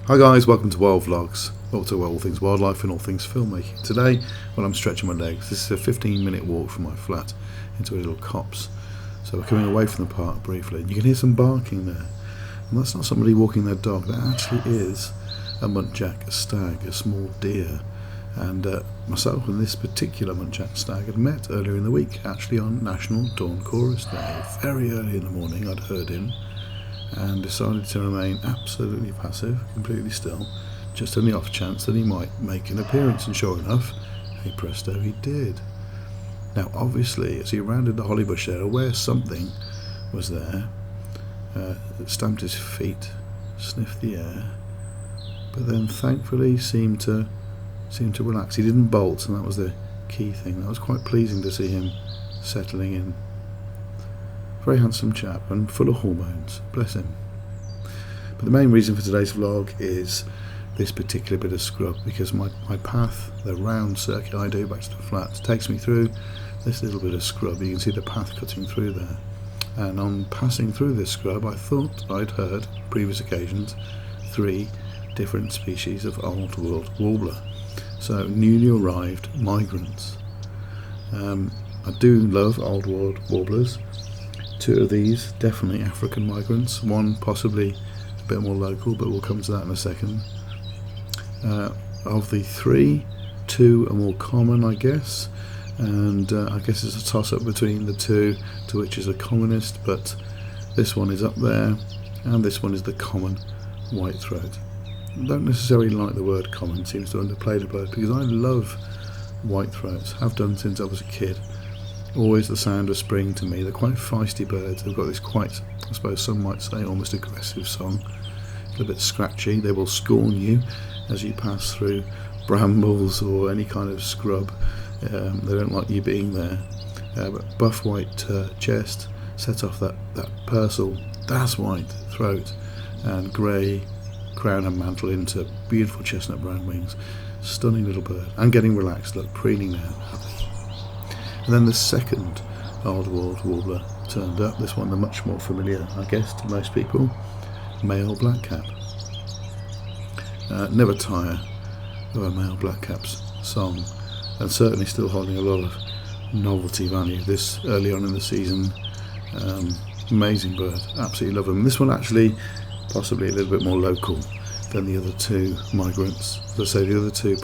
Hi guys, welcome to Wild Vlogs, or to all things wildlife and all things filmmaking. Today, well, I'm stretching my legs. This is a 15-minute walk from my flat into a little copse. So we're coming away from the park briefly, and you can hear some barking there. And that's not somebody walking their dog, that actually is a muntjac, a stag, a small deer. And myself and this particular muntjac stag had met earlier in the week, actually on National Dawn Chorus Day. Very early in the morning I'd heard him, and decided to remain absolutely passive, completely still, just on the off chance that he might make an appearance, and sure enough, hey presto, he did. Now obviously, as he rounded the holly bush there, aware something was there, stamped his feet, sniffed the air, but then thankfully seemed to relax. He didn't bolt, and that was the key thing. That was quite pleasing to see him settling in. Very handsome chap and full of hormones, bless him. But the main reason for today's vlog is this particular bit of scrub, because my path, the round circuit I do back to the flat, takes me through this little bit of scrub. You can see the path cutting through there, and on passing through this scrub I thought I'd heard on previous occasions 3 different species of old world warbler, so newly arrived migrants. I do love old world warblers. 2 of these definitely African migrants, 1 possibly a bit more local, but we'll come to that in a second. Of the 3, 2 are more common, I guess, and I guess it's a toss-up between the 2 to which is a commonest, but this one is up there, and this one is the common whitethroat. I don't necessarily like the word common, seems to underplay the bird, because I love whitethroats, have done since I was a kid. Always the sound of spring to me. They're quite feisty birds. They've got this quite, I suppose some might say, almost aggressive song. A little bit scratchy. They will scorn you as you pass through brambles or any kind of scrub. They don't like you being there. But buff white chest sets off that pursel, that's white throat, and grey crown and mantle into beautiful chestnut brown wings. Stunning little bird. And getting relaxed, look, preening now, happy. And then the second old world warbler turned up, this one the much more familiar, I guess, to most people, male blackcap. Never tire of a male blackcap's song, and certainly still holding a lot of novelty value this early on in the season. Amazing bird, absolutely love them. This one actually possibly a little bit more local than the other 2 migrants. As I say, the other 2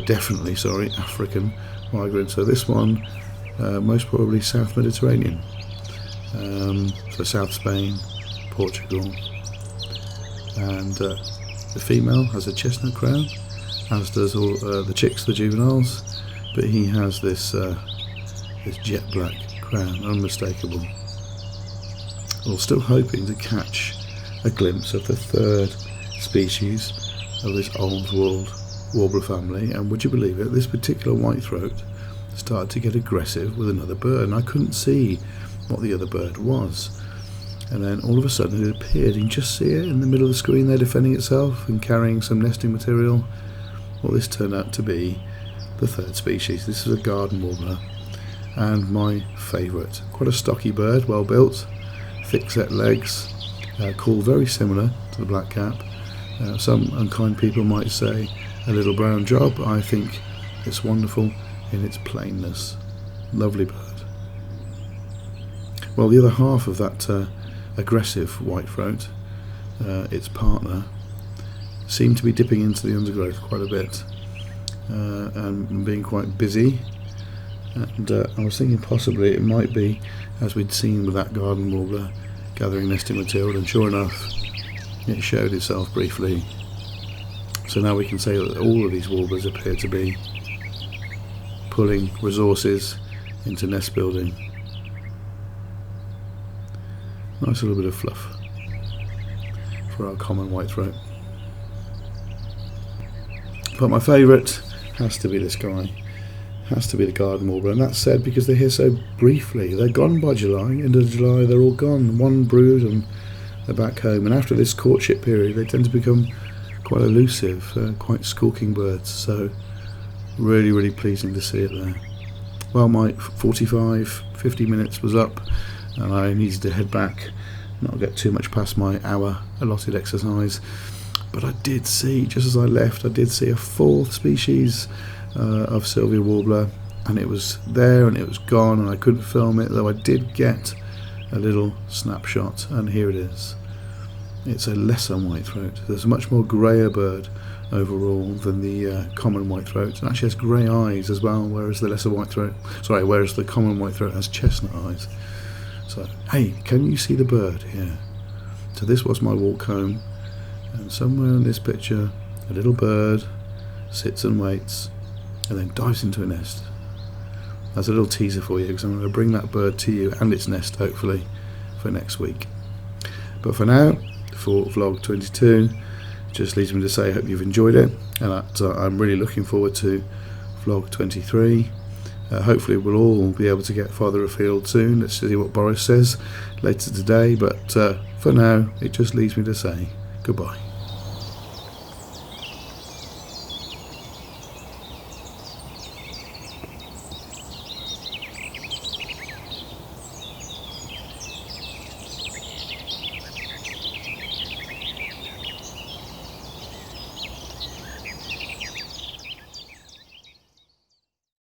definitely, African migrants. So this one most probably South Mediterranean, so South Spain, Portugal, and the female has a chestnut crown, as does all the chicks, the juveniles, but he has this jet black crown, unmistakable. Well, still hoping to catch a glimpse of the 3rd species of this old world warbler family, and would you believe it, this particular whitethroat started to get aggressive with another bird, and I couldn't see what the other bird was, and then all of a sudden it appeared. You can just see it in the middle of the screen there, defending itself and carrying some nesting material. Well, this turned out to be the 3rd species. This is a garden warbler, and my favourite. Quite a stocky bird, well built, thick set legs, call very similar to the blackcap. Some unkind people might say a little brown job. I think it's wonderful in its plainness. Lovely bird. Well, the other half of that aggressive whitethroat, its partner, seemed to be dipping into the undergrowth quite a bit, and being quite busy. And I was thinking possibly it might be, as we'd seen with that garden warbler, gathering nesting material, and sure enough it showed itself briefly. So now we can say that all of these warblers appear to be pulling resources into nest building. Nice little bit of fluff for our common whitethroat. But my favourite has to be this guy, has to be the garden warbler, and that's said because they're here so briefly. They're gone by July, end of July they're all gone, 1 brood and they're back home, and after this courtship period they tend to become quite elusive, quite skulking birds, so really pleasing to see it there. Well, my 50 minutes was up, and I needed to head back not get too much past my hour allotted exercise. But I did see, just as I left, I did see a fourth species of Sylvia Warbler, and it was there and it was gone, and I couldn't film it, though I did get a little snapshot, and here it is. It's a lesser whitethroat. There's a much more greyer bird overall than the common whitethroat, and actually has grey eyes as well, whereas the lesser whitethroat, whereas the common whitethroat has chestnut eyes. So, hey, can you see the bird here? So this was my walk home, and somewhere in this picture, a little bird sits and waits, and then dives into a nest. That's a little teaser for you, because I'm going to bring that bird to you and its nest, hopefully, for next week. But for now, for vlog 22, just leaves me to say I hope you've enjoyed it, and that I'm really looking forward to vlog 23. Hopefully we'll all be able to get farther afield soon. Let's see what Boris says later today, but for now it just leaves me to say goodbye.